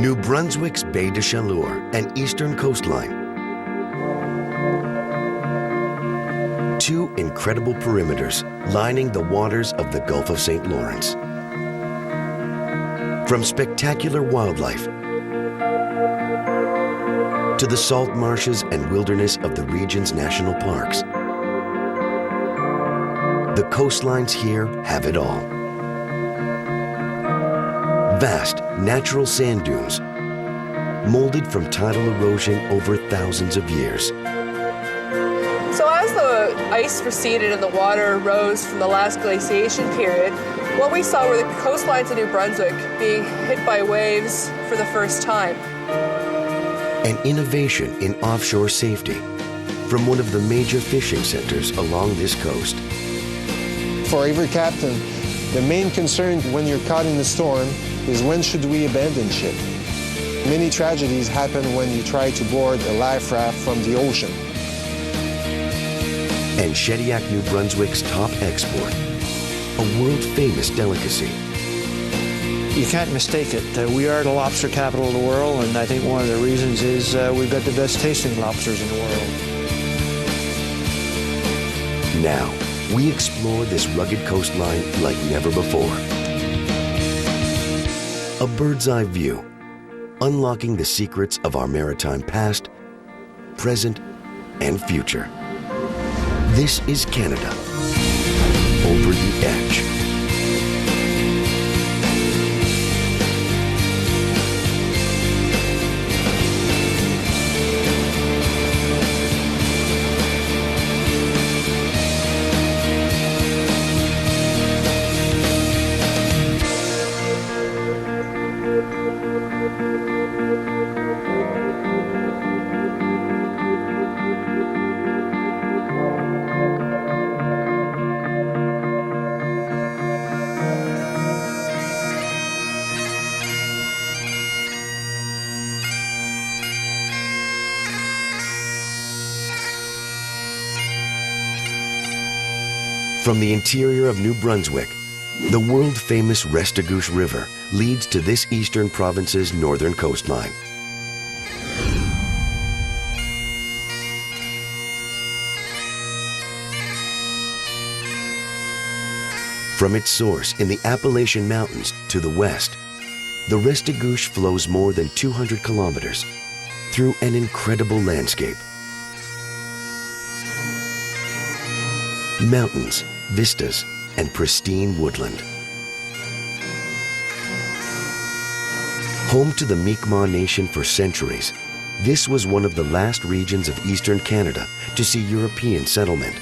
New Brunswick's Baie de Chaleur and eastern coastline. Two incredible perimeters lining the waters of the Gulf of St. Lawrence. From spectacular wildlife to the salt marshes and wilderness of the region's national parks, the coastlines here have it all. Vast natural sand dunes, molded from tidal erosion over thousands of years. So as the ice receded and the water rose from the last glaciation period, what we saw were the coastlines of New Brunswick being hit by waves for the first time. An innovation in offshore safety from one of the major fishing centers along this coast. For every captain, the main concern when you're caught in the storm is when should we abandon ship. Many tragedies happen when you try to board a life raft from the ocean. And Shediac, New Brunswick's top export, a world-famous delicacy. You can't mistake it. We are the lobster capital of the world, and I think one of the reasons is we've got the best tasting lobsters in the world. Now, we explore this rugged coastline like never before. A bird's eye view, unlocking the secrets of our maritime past, present, and future. This is Canada, Over the Edge. From the interior of New Brunswick, the world-famous Restigouche River leads to this eastern province's northern coastline. From its source in the Appalachian Mountains to the west, the Restigouche flows more than 200 kilometers through an incredible landscape. Mountains, vistas, and pristine woodland. Home to the Mi'kmaq Nation for centuries, this was one of the last regions of eastern Canada to see European settlement.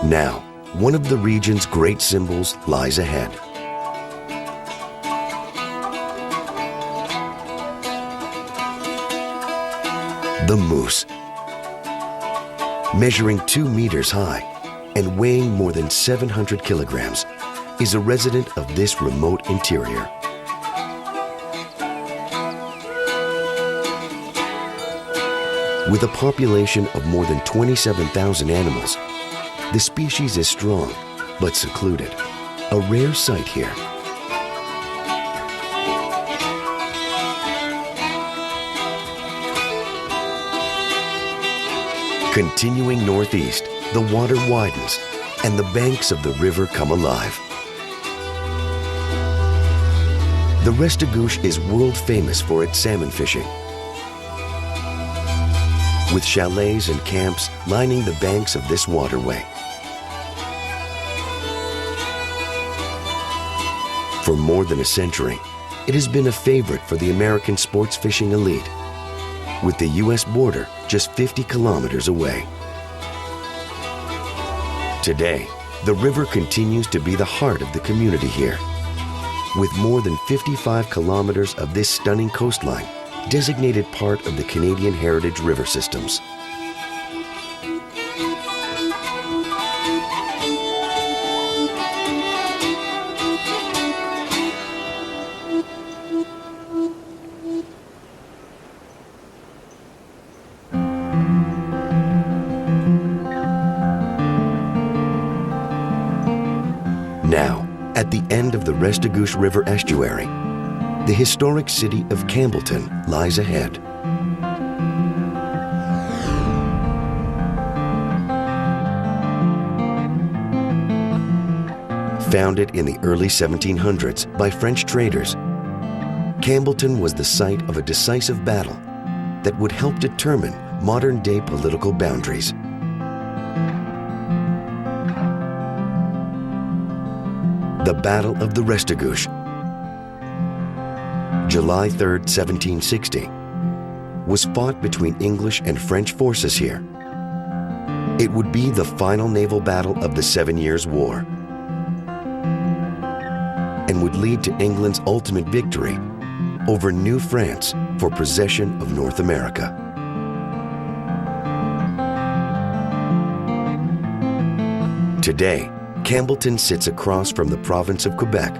Now, one of the region's great symbols lies ahead. The moose. Measuring 2 meters high and weighing more than 700 kilograms, is a resident of this remote interior. With a population of more than 27,000 animals, the species is strong, but secluded, a rare sight here. Continuing northeast, the water widens and the banks of the river come alive. The Restigouche is world famous for its salmon fishing, with chalets and camps lining the banks of this waterway. For more than a century, it has been a favorite for the American sports fishing elite, with the U.S. border just 50 kilometers away. Today, the river continues to be the heart of the community here, with more than 55 kilometers of this stunning coastline designated part of the Canadian Heritage River Systems. Now, at the end of the Restigouche River estuary, the historic city of Campbellton lies ahead. Founded in the early 1700s by French traders, Campbellton was the site of a decisive battle that would help determine modern-day political boundaries. The Battle of the Restigouche, July 3, 1760, was fought between English and French forces here. It would be the final naval battle of the 7 Years' War and would lead to England's ultimate victory over New France for possession of North America. Today, Campbellton sits across from the province of Quebec,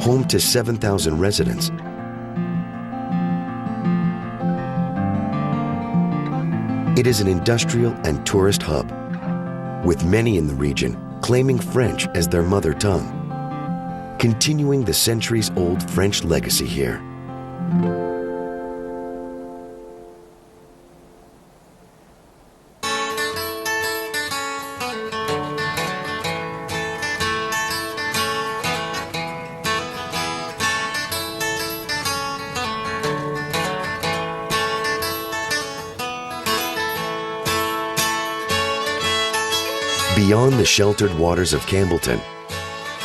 home to 7,000 residents. It is an industrial and tourist hub, with many in the region claiming French as their mother tongue, continuing the centuries-old French legacy here. Beyond the sheltered waters of Campbellton,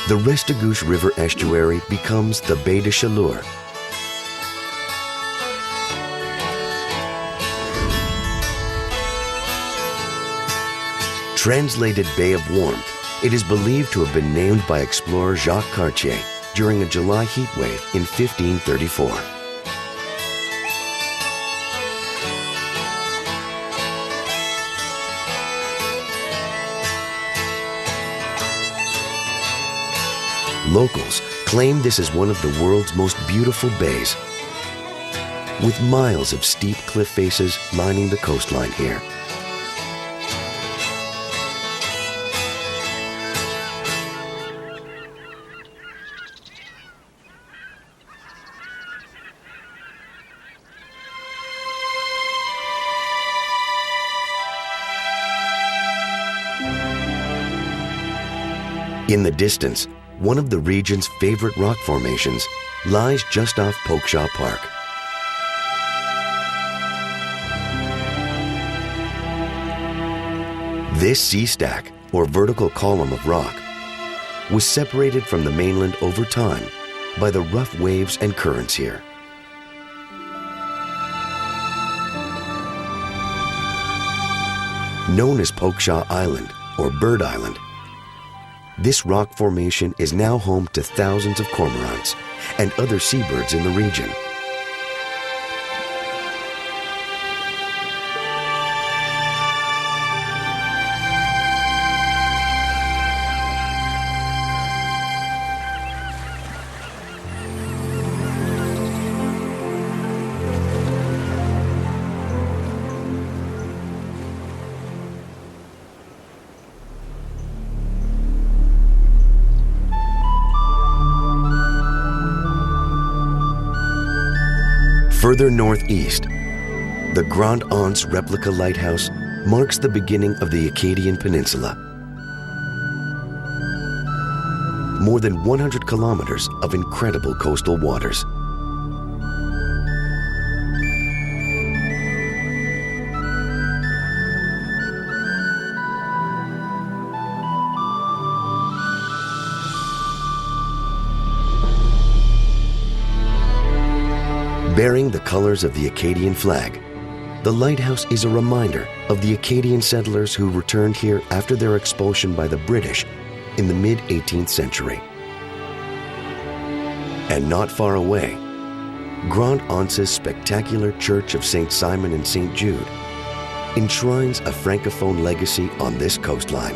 the Restigouche River estuary becomes the Baie de Chaleur. Translated Bay of Warmth, it is believed to have been named by explorer Jacques Cartier during a July heat wave in 1534. Locals claim this is one of the world's most beautiful bays, with miles of steep cliff faces lining the coastline here. In the distance, one of the region's favorite rock formations lies just off Polkshaw Park. This sea stack, or vertical column of rock, was separated from the mainland over time by the rough waves and currents here. Known as Polkshaw Island, or Bird Island, this rock formation is now home to thousands of cormorants and other seabirds in the region. Further northeast, the Grande Anse replica lighthouse marks the beginning of the Acadian Peninsula. More than 100 kilometers of incredible coastal waters. Bearing the colors of the Acadian flag, the lighthouse is a reminder of the Acadian settlers who returned here after their expulsion by the British in the mid-18th century. And not far away, Grand Anse's spectacular Church of St. Simon and St. Jude enshrines a Francophone legacy on this coastline.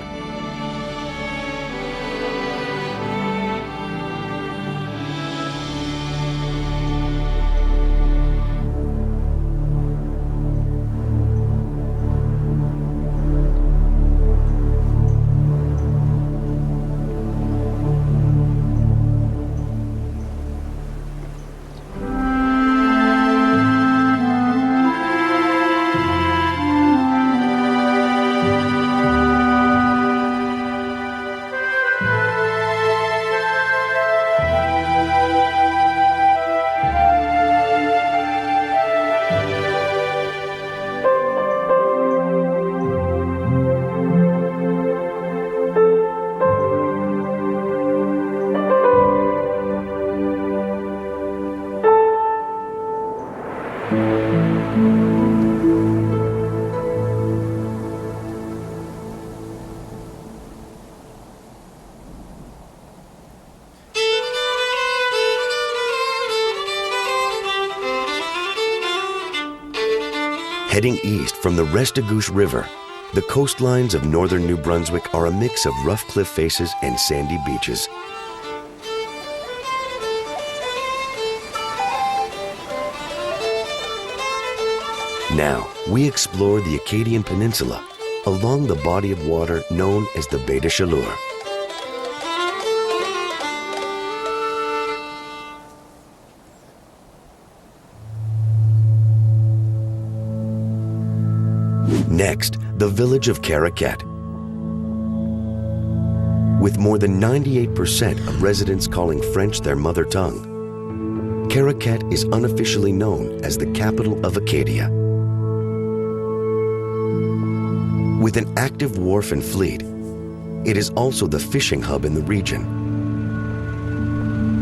Heading east from the Restigouche River, the coastlines of northern New Brunswick are a mix of rough cliff faces and sandy beaches. Now, we explore the Acadian Peninsula along the body of water known as the Baie de Chaleur. Next, the village of Caraquet. With more than 98% of residents calling French their mother tongue, Caraquet is unofficially known as the capital of Acadia. With an active wharf and fleet, it is also the fishing hub in the region,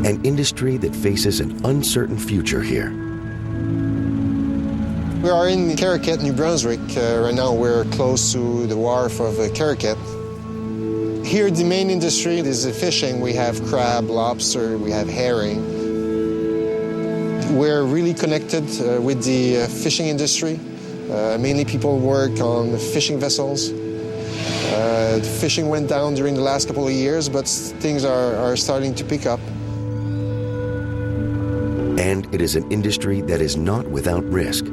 an industry that faces an uncertain future here. We are in Caraquet, New Brunswick. Right now we're close to the wharf of Caraquet. Here the main industry is fishing. We have crab, lobster, we have herring. We're really connected with the fishing industry. Mainly people work on fishing vessels. Fishing went down during the last couple of years, but things are starting to pick up. And it is an industry that is not without risk.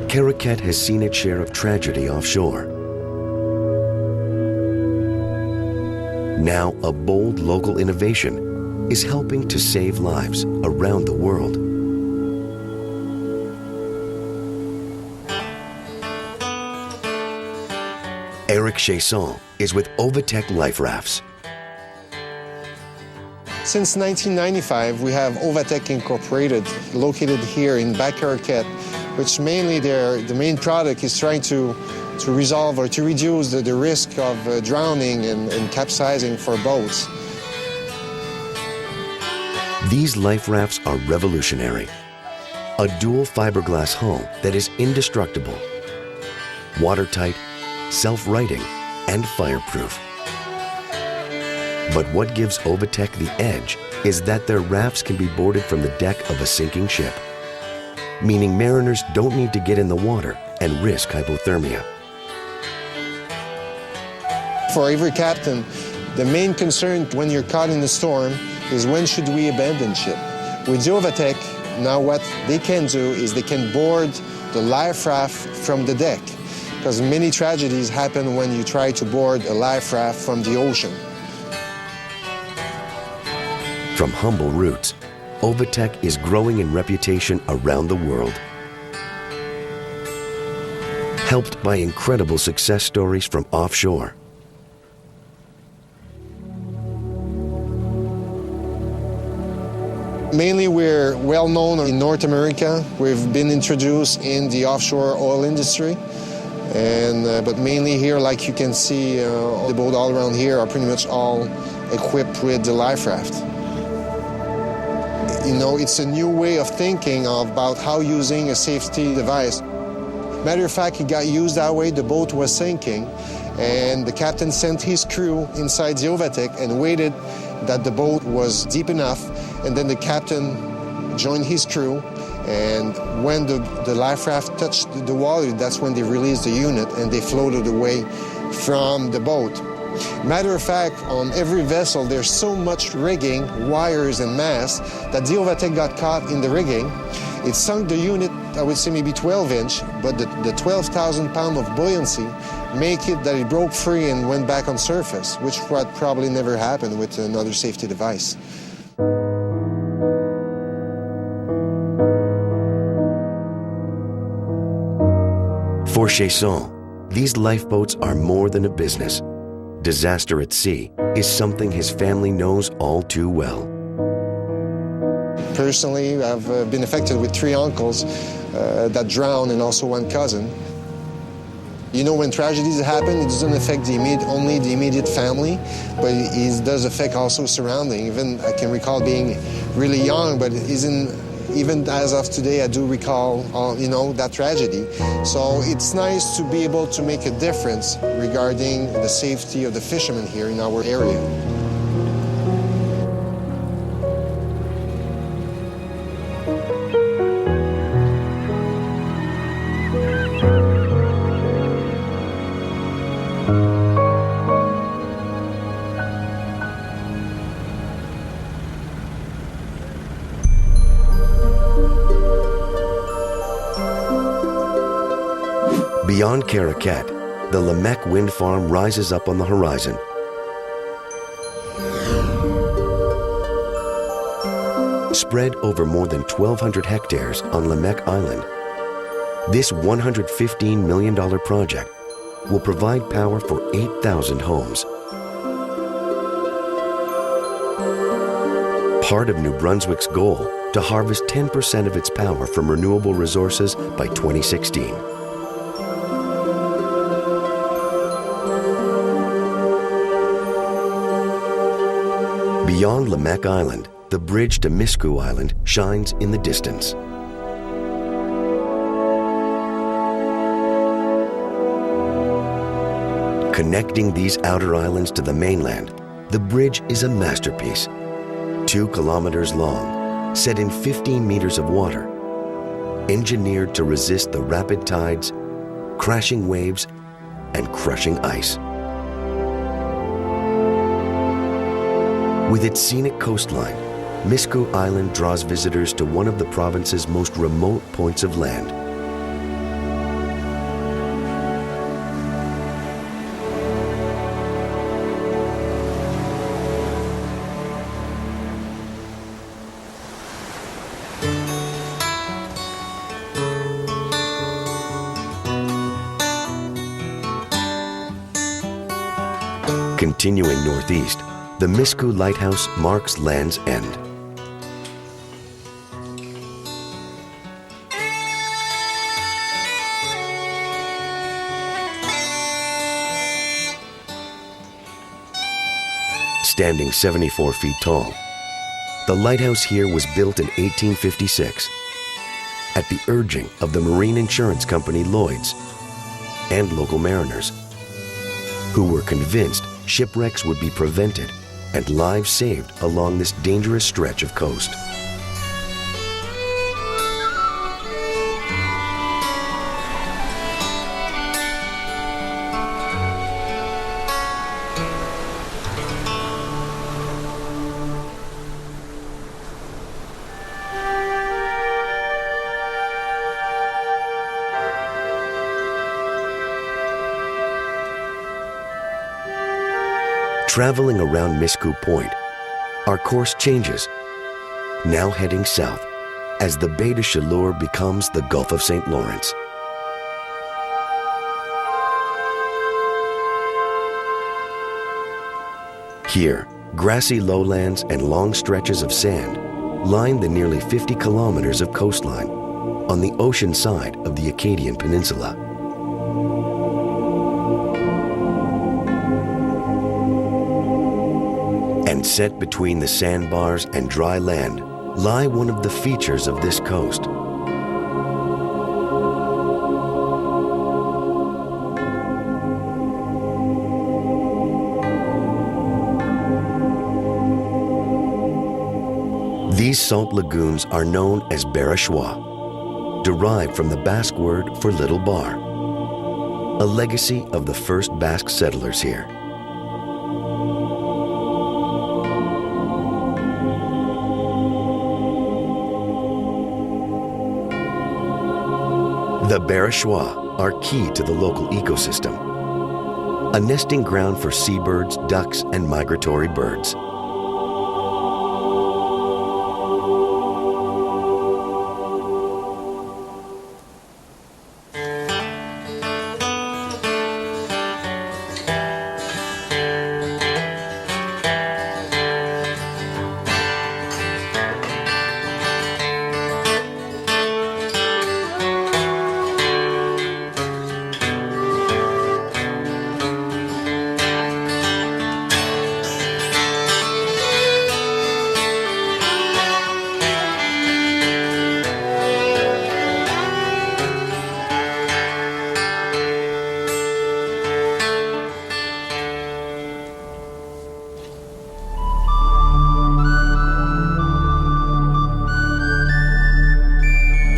Caraquet has seen its share of tragedy offshore. Now, a bold local innovation is helping to save lives around the world. Eric Chasson is with Ovatec Life Rafts. Since 1995, we have Ovatec Incorporated, located here in Caraquet, which mainly the main product is trying to resolve or to reduce the risk of drowning and capsizing for boats. These life rafts are revolutionary. A dual fiberglass hull that is indestructible, watertight, self-righting, and fireproof. But what gives Ovatec the edge is that their rafts can be boarded from the deck of a sinking ship, meaning mariners don't need to get in the water and risk hypothermia. For every captain, the main concern when you're caught in the storm is when should we abandon ship. With the Ovatec, now what they can do is they can board the life raft from the deck, because many tragedies happen when you try to board a life raft from the ocean. From humble roots, Ovatec is growing in reputation around the world. Helped by incredible success stories from offshore. Mainly we're well known in North America. We've been introduced in the offshore oil industry. But mainly here, like you can see, the boats all around here are pretty much all equipped with the life raft. You know, it's a new way of thinking about how using a safety device. Matter of fact, it got used that way. The boat was sinking, and the captain sent his crew inside the Ovatec and waited that the boat was deep enough, and then the captain joined his crew, and when the life raft touched the water, that's when they released the unit and they floated away from the boat. Matter of fact, on every vessel, there's so much rigging, wires and masts, that the overtake got caught in the rigging. It sunk the unit, I would say maybe 12-inch, but the 12,000 pound of buoyancy make it that it broke free and went back on surface, which would probably never happen with another safety device. For Chasson, these lifeboats are more than a business. Disaster at sea is something his family knows all too well. Personally, I've been affected with 3 uncles that drowned and also 1 cousin. You know, when tragedies happen, it doesn't affect only the immediate family, but it does affect also surrounding. Even I can recall being really young, but even as of today, I do recall, that tragedy. So it's nice to be able to make a difference regarding the safety of the fishermen here in our area. Beyond Caracat, the Lemec wind farm rises up on the horizon. Spread over more than 1,200 hectares on Lemec Island, this $115 million project will provide power for 8,000 homes. Part of New Brunswick's goal to harvest 10% of its power from renewable resources by 2016. Beyond Lemec Island, the bridge to Miscou Island shines in the distance. Connecting these outer islands to the mainland, the bridge is a masterpiece. 2 kilometers long, set in 15 meters of water, engineered to resist the rapid tides, crashing waves, and crushing ice. With its scenic coastline, Miscou Island draws visitors to one of the province's most remote points of land. Continuing northeast, the Miscou Lighthouse marks Land's End. Standing 74 feet tall, the lighthouse here was built in 1856 at the urging of the marine insurance company Lloyd's and local mariners, who were convinced shipwrecks would be prevented and lives saved along this dangerous stretch of coast. Traveling around Miscou Point, our course changes, now heading south as the Baie de Chaleur becomes the Gulf of St. Lawrence. Here, grassy lowlands and long stretches of sand line the nearly 50 kilometers of coastline on the ocean side of the Acadian Peninsula. And set between the sandbars and dry land lie one of the features of this coast. These salt lagoons are known as Barachois, derived from the Basque word for little bar, a legacy of the first Basque settlers here. The Barachois are key to the local ecosystem, a nesting ground for seabirds, ducks, and migratory birds.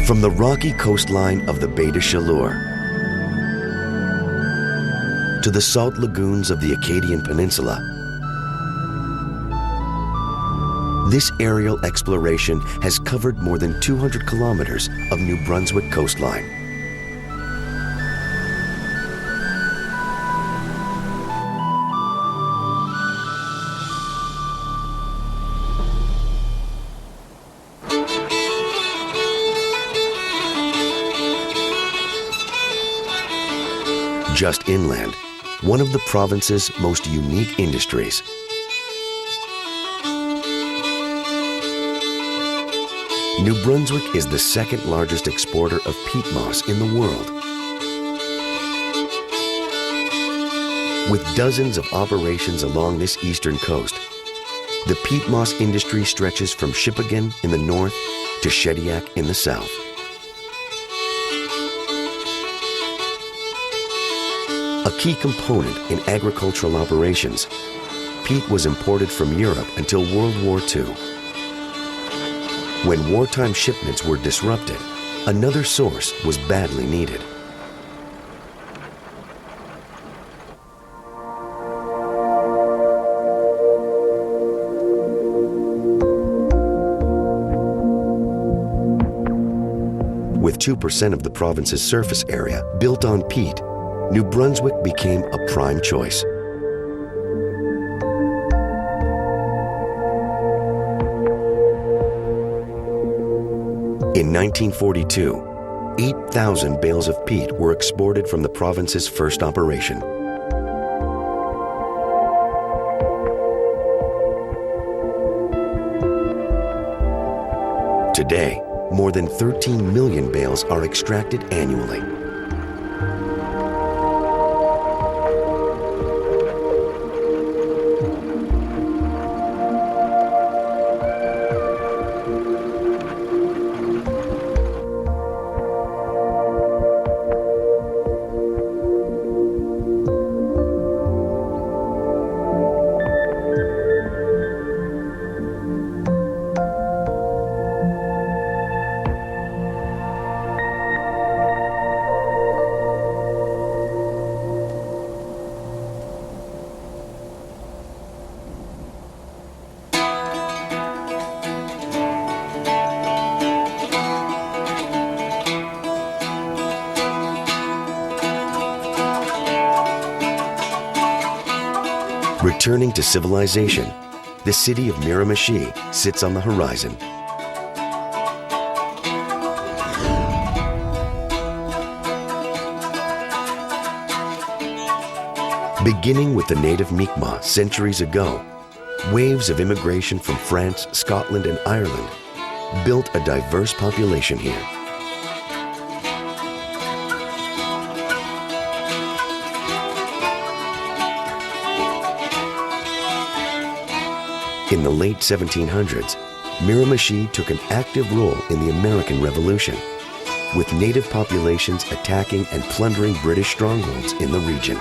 From the rocky coastline of the Baie de Chaleur to the salt lagoons of the Acadian Peninsula, this aerial exploration has covered more than 200 kilometers of New Brunswick coastline. Just inland, one of the province's most unique industries. New Brunswick is the second largest exporter of peat moss in the world. With dozens of operations along this eastern coast, the peat moss industry stretches from Shippagan in the north to Shediac in the south. A key component in agricultural operations, peat was imported from Europe until World War II. When wartime shipments were disrupted, another source was badly needed. With 2% of the province's surface area built on peat, New Brunswick became a prime choice. In 1942, 8,000 bales of peat were exported from the province's first operation. Today, more than 13 million bales are extracted annually. Returning to civilization, the city of Miramichi sits on the horizon. Beginning with the native Mi'kmaq centuries ago, waves of immigration from France, Scotland, and Ireland built a diverse population here. In the late 1700s, Miramichi took an active role in the American Revolution, with native populations attacking and plundering British strongholds in the region.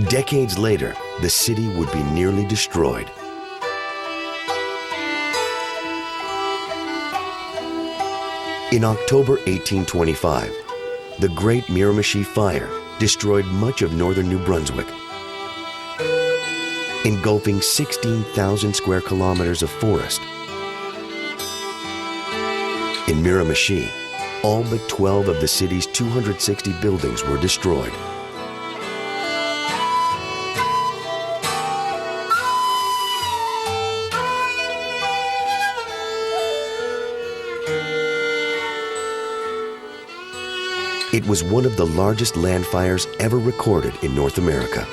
Decades later, the city would be nearly destroyed. In October 1825, the Great Miramichi Fire destroyed much of northern New Brunswick, engulfing 16,000 square kilometers of forest. In Miramichi, all but 12 of the city's 260 buildings were destroyed. It was one of the largest land fires ever recorded in North America.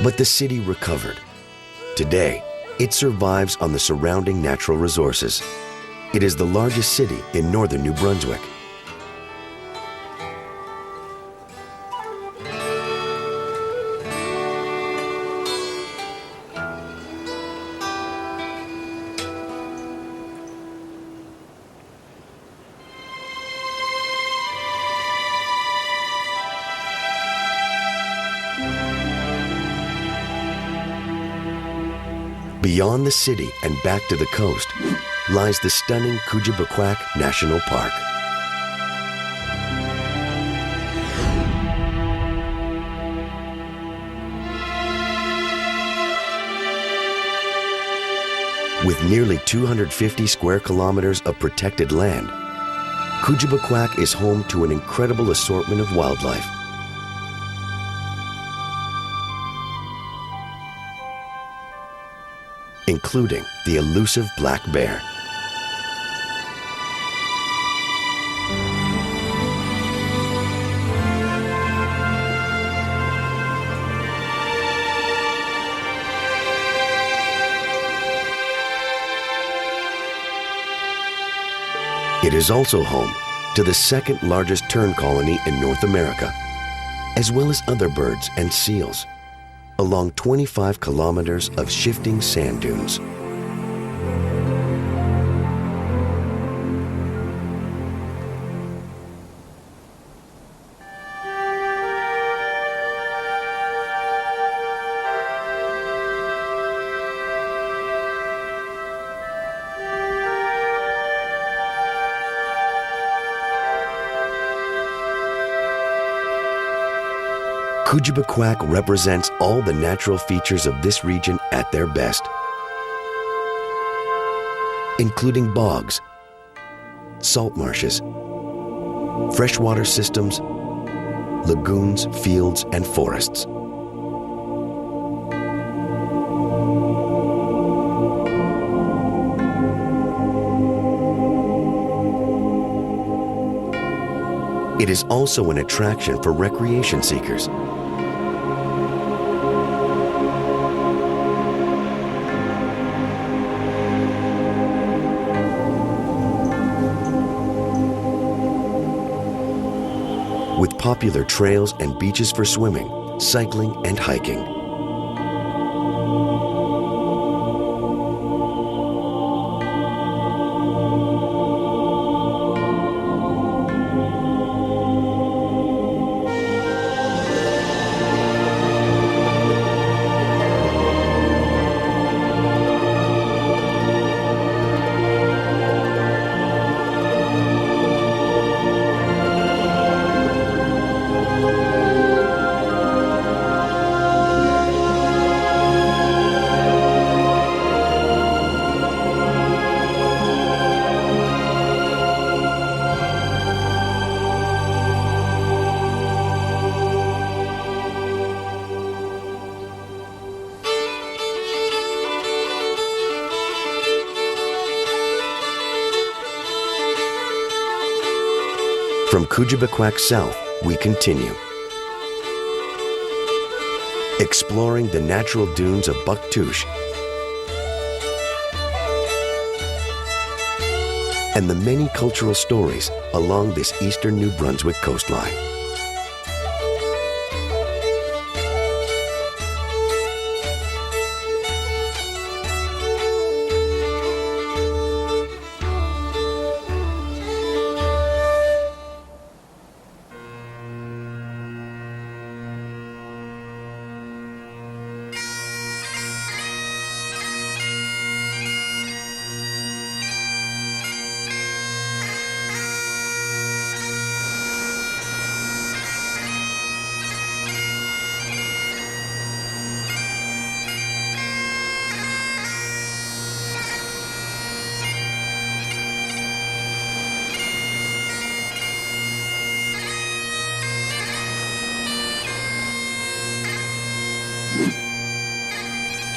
But the city recovered. Today, it survives on the surrounding natural resources. It is the largest city in northern New Brunswick. Beyond the city and back to the coast lies the stunning Koujibakwak National Park. With nearly 250 square kilometers of protected land, Koujibakwak is home to an incredible assortment of wildlife. Including the elusive black bear. It is also home to the second largest tern colony in North America, as well as other birds and seals, along 25 kilometers of shifting sand dunes. Koujibakwak represents all the natural features of this region at their best, including bogs, salt marshes, freshwater systems, lagoons, fields, and forests. It is also an attraction for recreation seekers. With popular trails and beaches for swimming, cycling, and hiking. From Koujibakwak south, we continue. Exploring the natural dunes of Bucktouche and the many cultural stories along this eastern New Brunswick coastline.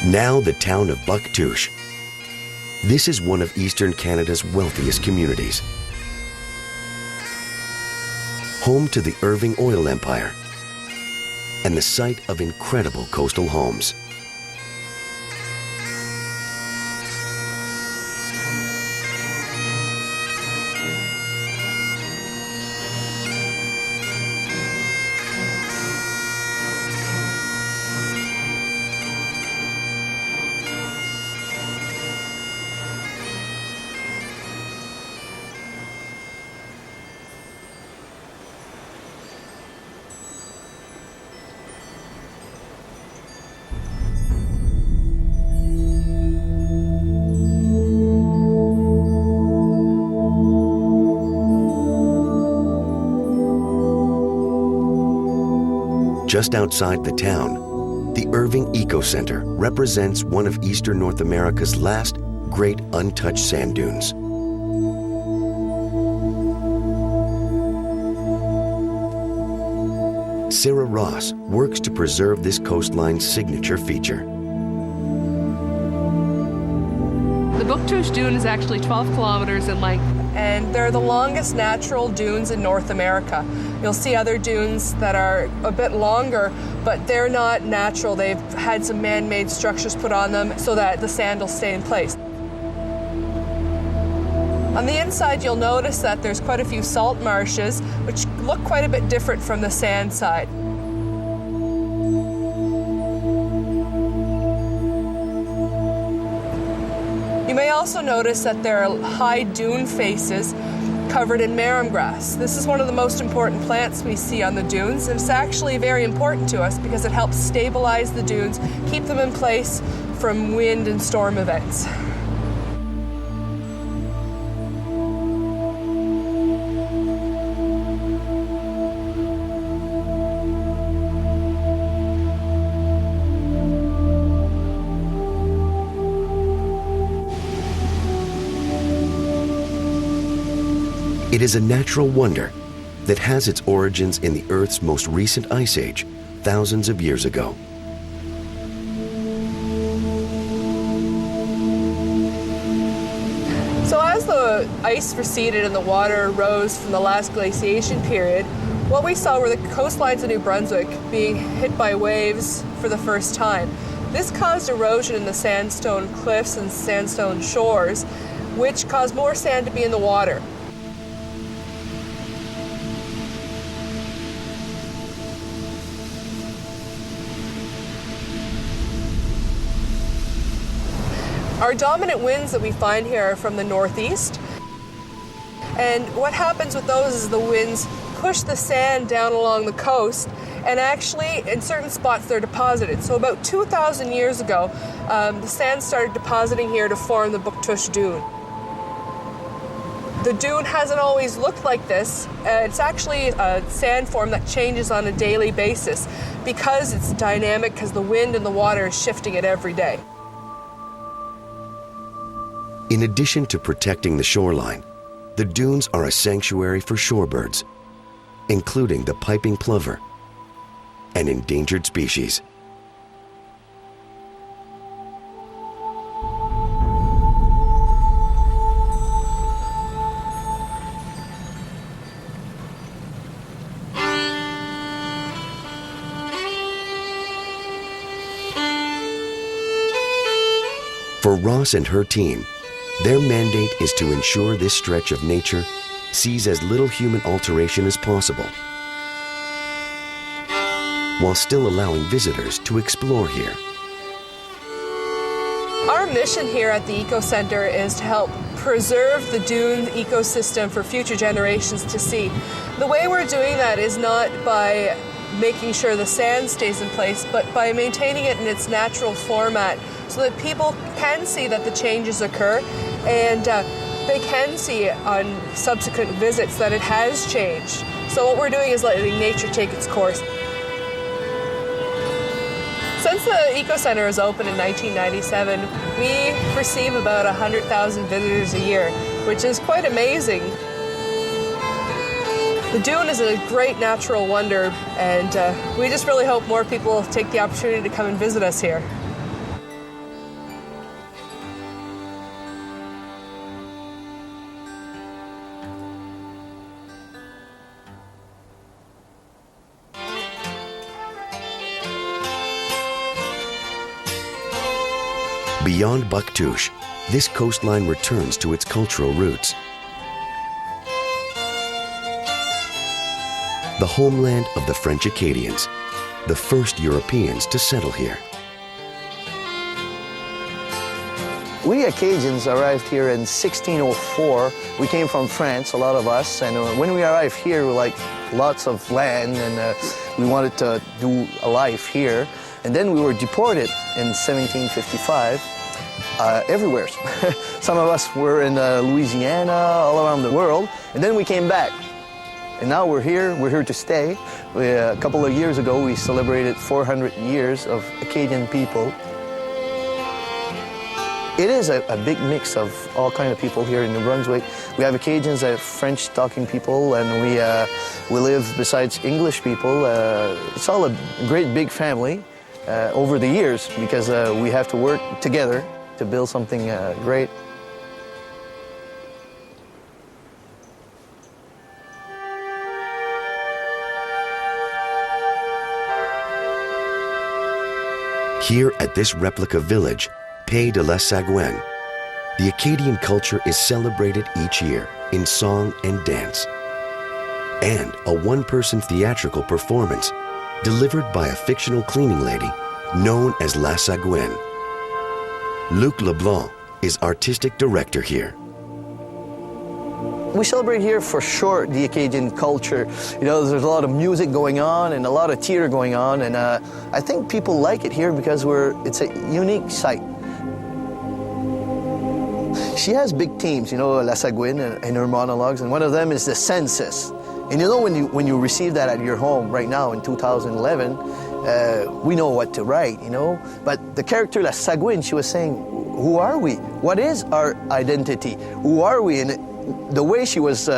Now the town of Bouctouche. This is one of Eastern Canada's wealthiest communities. Home to the Irving Oil Empire and the site of incredible coastal homes. Just outside the town, the Irving Eco Center represents one of Eastern North America's last great untouched sand dunes. Sarah Ross works to preserve this coastline's signature feature. The Bouctouche Dune is actually 12 kilometers in length, and they're the longest natural dunes in North America. You'll see other dunes that are a bit longer, but they're not natural. They've had some man-made structures put on them so that the sand will stay in place. On the inside, you'll notice that there's quite a few salt marshes, which look quite a bit different from the sand side. You may also notice that there are high dune faces covered in marram grass. This is one of the most important plants we see on the dunes, and it's actually very important to us because it helps stabilize the dunes, keep them in place from wind and storm events. It is a natural wonder that has its origins in the Earth's most recent ice age, thousands of years ago. So as the ice receded and the water rose from the last glaciation period, what we saw were the coastlines of New Brunswick being hit by waves for the first time. This caused erosion in the sandstone cliffs and sandstone shores, which caused more sand to be in the water. Our dominant winds that we find here are from the northeast, and what happens with those is the winds push the sand down along the coast, and actually in certain spots they're deposited. So about 2,000 years ago, the sand started depositing here to form the Bouctouche Dune. The dune hasn't always looked like this. It's actually a sand form that changes on a daily basis because it's dynamic, because the wind and the water is shifting it every day. In addition to protecting the shoreline, the dunes are a sanctuary for shorebirds, including the piping plover, an endangered species. For Ross and her team, their mandate is to ensure this stretch of nature sees as little human alteration as possible, while still allowing visitors to explore here. Our mission here at the Eco Center is to help preserve the dune ecosystem for future generations to see. The way we're doing that is not by making sure the sand stays in place, but by maintaining it in its natural format so that people can see that the changes occur, and they can see on subsequent visits that it has changed. So what we're doing is letting nature take its course. Since the Eco Center was opened in 1997, we receive about 100,000 visitors a year, which is quite amazing. The dune is a great natural wonder, and we just really hope more people take the opportunity to come and visit us here. Beyond Bactouche, this coastline returns to its cultural roots. The homeland of the French Acadians, the first Europeans to settle here. We Acadians arrived here in 1604. We came from France, a lot of us, and when we arrived here, we like lots of land, and we wanted to do a life here. And then we were deported in 1755 everywhere. Some of us were in Louisiana, all around the world, and then we came back. And now we're here to stay. A couple of years ago, we celebrated 400 years of Acadian people. It is a big mix of all kinds of people here in New Brunswick. We have Acadians, French-talking people, and we live besides English people. It's all a great big family over the years because we have to work together to build something great. Here at this replica village, Pays de la Sagouine, the Acadian culture is celebrated each year in song and dance, and a one-person theatrical performance delivered by a fictional cleaning lady known as La Sagouine. Luc Leblanc is artistic director here. We celebrate here for sure the Acadian culture. You know, there's a lot of music going on and a lot of theater going on, and I think people like it here because it's a unique site. She has big themes, you know, La Sagouine in her monologues, and one of them is the census. And you know, when you receive that at your home right now in 2011, we know what to write, you know. But the character La Sagouine, she was saying, who are we? What is our identity? Who are we? And the way she was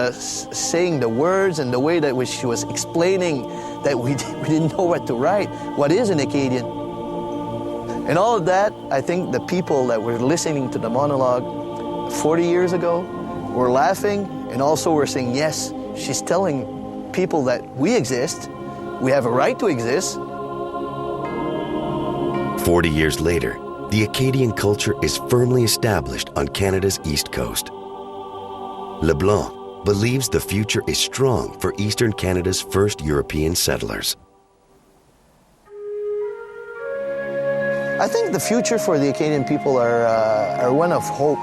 saying the words and the way that she was explaining that we didn't know what to write. What is an Acadian? And all of that, I think the people that were listening to the monologue 40 years ago were laughing, and also were saying, yes, she's telling people that we exist, we have a right to exist. 40 years later, the Acadian culture is firmly established on Canada's East Coast. Leblanc believes the future is strong for Eastern Canada's first European settlers. I think the future for the Acadian people are one of hope.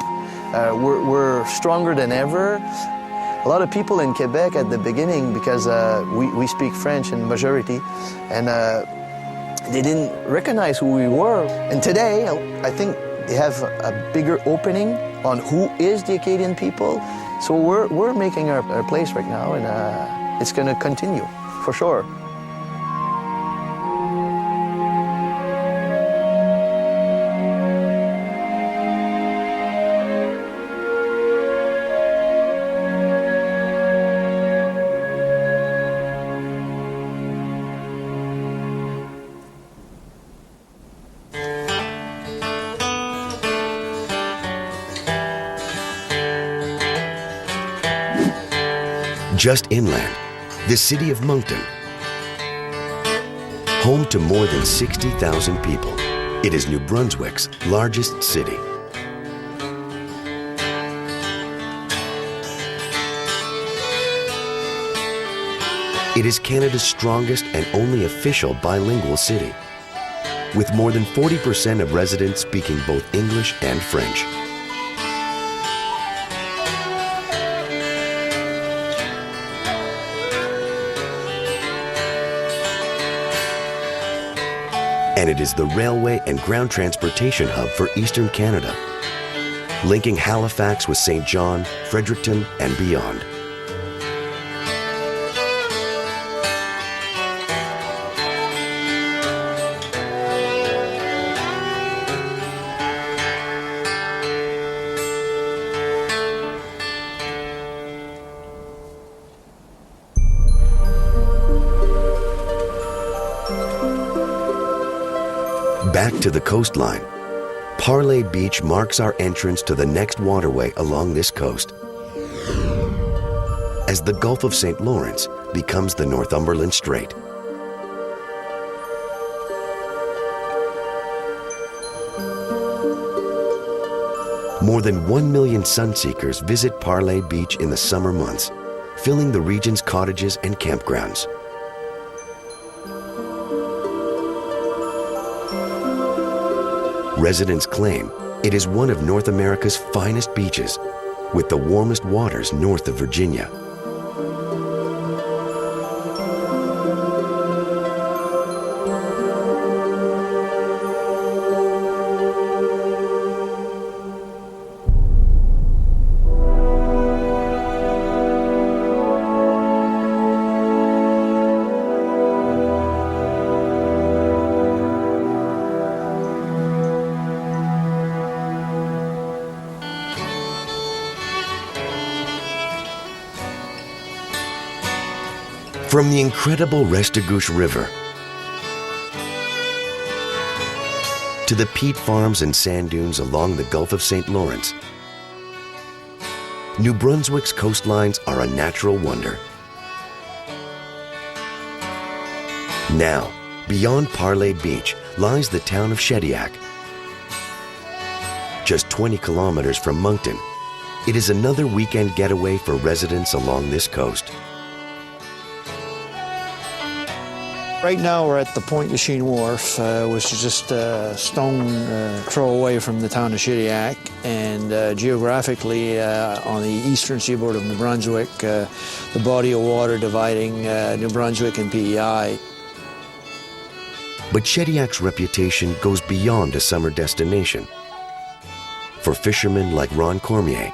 We're stronger than ever. A lot of people in Quebec at the beginning, because we speak French in majority, and they didn't recognize who we were. And today, I think they have a bigger opening on who is the Acadian people. So we're making our place right now, and it's going to continue, for sure. Just inland, the city of Moncton, home to more than 60,000 people. It is New Brunswick's largest city. It is Canada's strongest and only official bilingual city, with more than 40% of residents speaking both English and French. And it is the railway and ground transportation hub for Eastern Canada, linking Halifax with St. John, Fredericton, and beyond. Back to the coastline, Parley Beach marks our entrance to the next waterway along this coast, as the Gulf of St. Lawrence becomes the Northumberland Strait. More than 1 million sunseekers visit Parle Beach in the summer months, filling the region's cottages and campgrounds. Residents claim it is one of North America's finest beaches, with the warmest waters north of Virginia. From the incredible Restigouche River to the peat farms and sand dunes along the Gulf of St. Lawrence, New Brunswick's coastlines are a natural wonder. Now, beyond Parle Beach lies the town of Shediac. Just 20 kilometers from Moncton, it is another weekend getaway for residents along this coast. Right now we're at the Point Lachine Wharf, which is just a stone throw away from the town of Shediac, and geographically on the eastern seaboard of New Brunswick, the body of water dividing New Brunswick and PEI. But Shediac's reputation goes beyond a summer destination. For fishermen like Ron Cormier,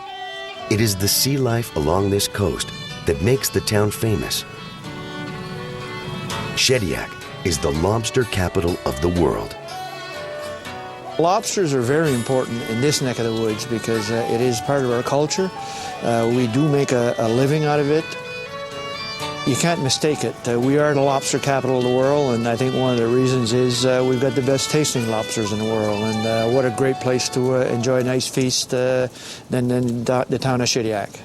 it is the sea life along this coast that makes the town famous. Shediac is the lobster capital of the world. Lobsters are very important in this neck of the woods because it is part of our culture. We do make a living out of it. You can't mistake it. We are the lobster capital of the world, and I think one of the reasons is we've got the best tasting lobsters in the world, and what a great place to enjoy a nice feast than the town of Shediac.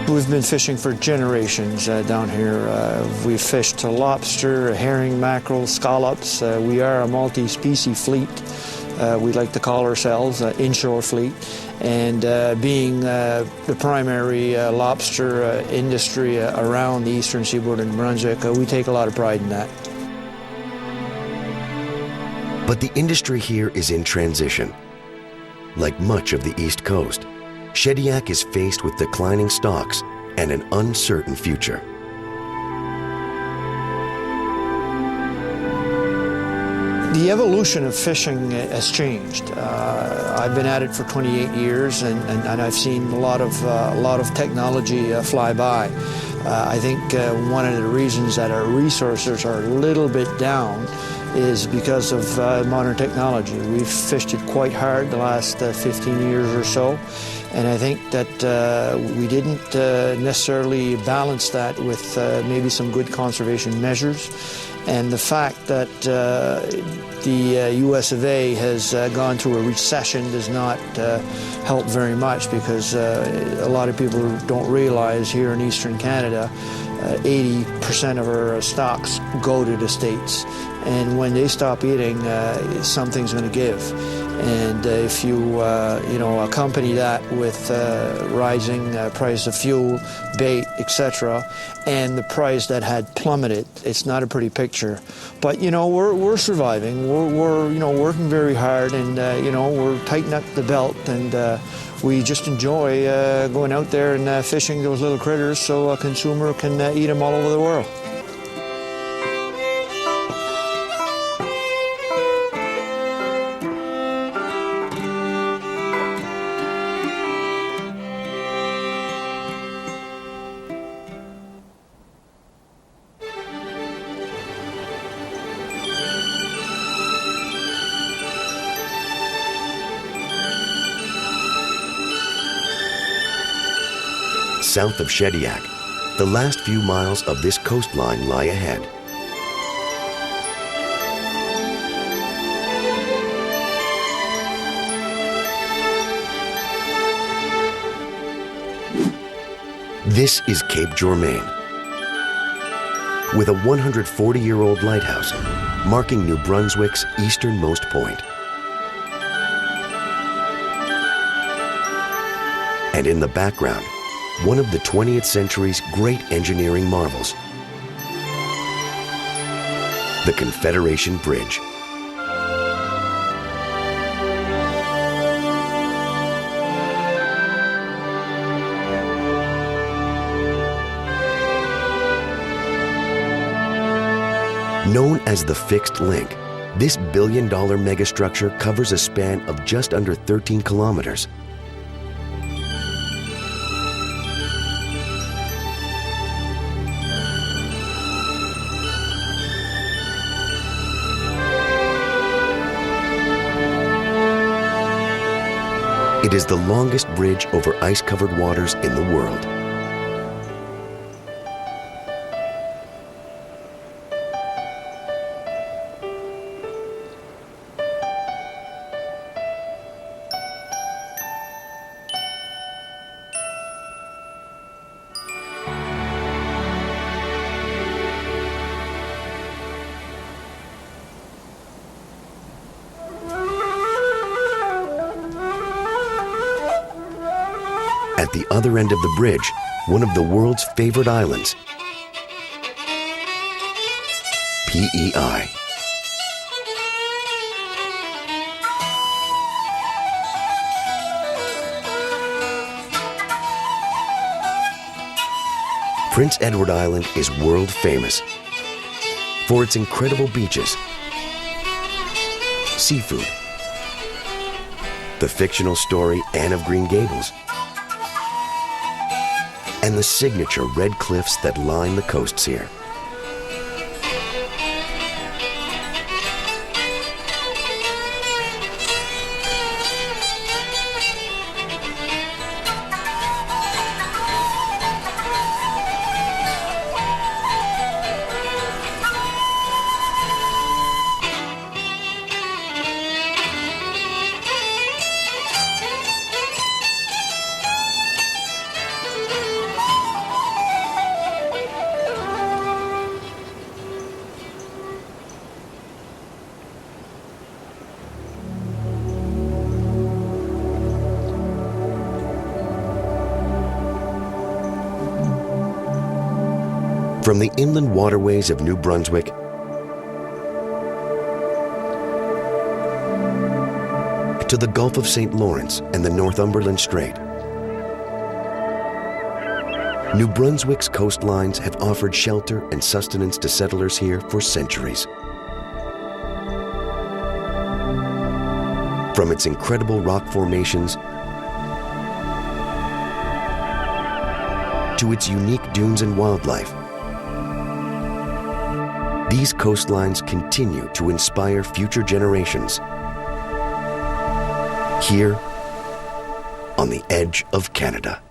We've been fishing for generations down here. We've fished lobster, herring, mackerel, scallops. We are a multi-species fleet. We like to call ourselves an inshore fleet. And being the primary lobster industry around the eastern seaboard of New Brunswick, we take a lot of pride in that. But the industry here is in transition. Like much of the East Coast, Shediac is faced with declining stocks and an uncertain future. The evolution of fishing has changed. I've been at it for 28 years, and I've seen a lot of technology fly by. I think one of the reasons that our resources are a little bit down is because of modern technology. We've fished it quite hard the last 15 years or so, and I think that we didn't necessarily balance that with maybe some good conservation measures. And the fact that the US of A has gone through a recession does not help very much, because a lot of people don't realize here in Eastern Canada, 80% of our stocks go to the States. And when they stop eating, something's going to give. And if you accompany that with rising price of fuel, bait, etc., and the price that had plummeted, it's not a pretty picture. But we're surviving. We're working very hard, and we're tightening up the belt, and we just enjoy going out there and fishing those little critters so a consumer can eat them all over the world. South of Shediac, the last few miles of this coastline lie ahead. This is Cape Jormain, with a 140-year-old lighthouse marking New Brunswick's easternmost point. And in the background, one of the 20th century's great engineering marvels, the Confederation Bridge. Known as the Fixed Link, this billion-dollar megastructure covers a span of just under 13 kilometers. It is the longest bridge over ice-covered waters in the world. At the other end of the bridge, one of the world's favorite islands, PEI. Prince Edward Island is world famous for its incredible beaches, seafood, the fictional story Anne of Green Gables, and the signature red cliffs that line the coasts here. From the inland waterways of New Brunswick to the Gulf of St. Lawrence and the Northumberland Strait, New Brunswick's coastlines have offered shelter and sustenance to settlers here for centuries. From its incredible rock formations to its unique dunes and wildlife, these coastlines continue to inspire future generations here on the edge of Canada.